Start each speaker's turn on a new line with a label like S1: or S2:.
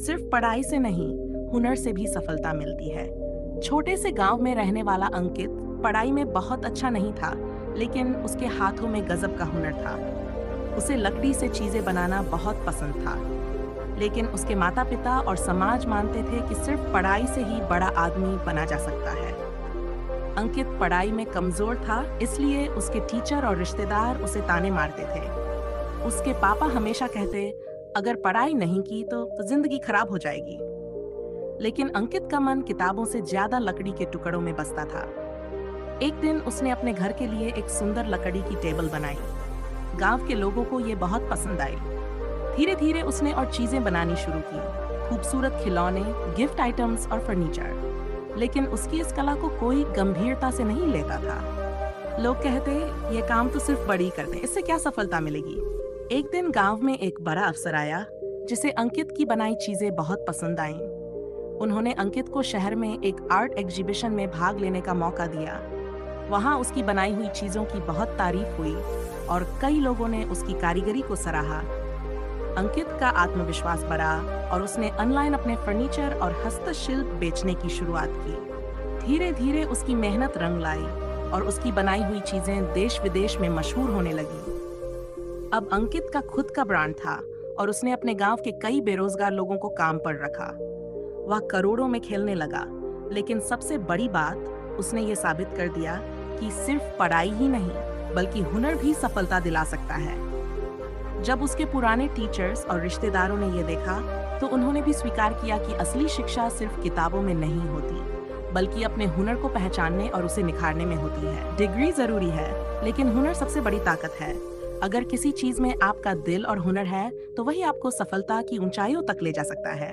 S1: सिर्फ पढ़ाई से नहीं, हुनर से भी सफलता मिलती है। छोटे से गांव में रहने वाला अंकित पढ़ाई में बहुत अच्छा नहीं था, लेकिन उसके हाथों में गजब का हुनर था। उसे लकड़ी से चीजें बनाना बहुत पसंद था, लेकिन उसके माता पिता और समाज मानते थे कि सिर्फ पढ़ाई से ही बड़ा आदमी बना जा सकता है। अंकित पढ़ाई में कमजोर था, इसलिए उसके टीचर और रिश्तेदार उसे ताने मारते थे। उसके पापा हमेशा कहते, अगर पढ़ाई नहीं की तो जिंदगी खराब हो जाएगी। लेकिन अंकित का मन किताबों से ज्यादा लकड़ी के टुकड़ों में बसता था। एक दिन उसने अपने घर के लिए एक सुंदर लकड़ी की टेबल बनाई। गांव के लोगों को ये बहुत पसंद आई। धीरे धीरे उसने और चीजें बनानी शुरू की, खूबसूरत खिलौने, गिफ्ट आइटम्स और फर्नीचर। लेकिन उसकी इस कला को कोई गंभीरता से नहीं लेता था। लोग कहते, ये काम तो सिर्फ बड़ी करते, इससे क्या सफलता मिलेगी। एक दिन गांव में एक बड़ा अफसर आया, जिसे अंकित की बनाई चीजें बहुत पसंद आईं। उन्होंने अंकित को शहर में एक आर्ट एग्जीबिशन में भाग लेने का मौका दिया। वहां उसकी बनाई हुई चीजों की बहुत तारीफ हुई और कई लोगों ने उसकी कारीगरी को सराहा। अंकित का आत्मविश्वास बढ़ा और उसने ऑनलाइन अपने फर्नीचर और हस्तशिल्प बेचने की शुरुआत की। धीरे धीरे उसकी मेहनत रंग लाई और उसकी बनाई हुई चीजें देश विदेश में मशहूर होने लगी। अब अंकित का खुद का ब्रांड था और उसने अपने गांव के कई बेरोजगार लोगों को काम पर रखा। वह करोड़ों में खेलने लगा, लेकिन सबसे बड़ी बात, उसने ये साबित कर दिया कि सिर्फ पढ़ाई ही नहीं, बल्कि हुनर भी सफलता दिला सकता है। जब उसके पुराने टीचर्स और रिश्तेदारों ने ये देखा, तो उन्होंने भी स्वीकार किया कि असली शिक्षा सिर्फ किताबों में नहीं होती, बल्कि अपने हुनर को पहचानने और उसे निखारने में होती है। डिग्री जरूरी है, लेकिन हुनर सबसे बड़ी ताकत है। अगर किसी चीज में आपका दिल और हुनर है, तो वही आपको सफलता की ऊंचाइयों तक ले जा सकता है।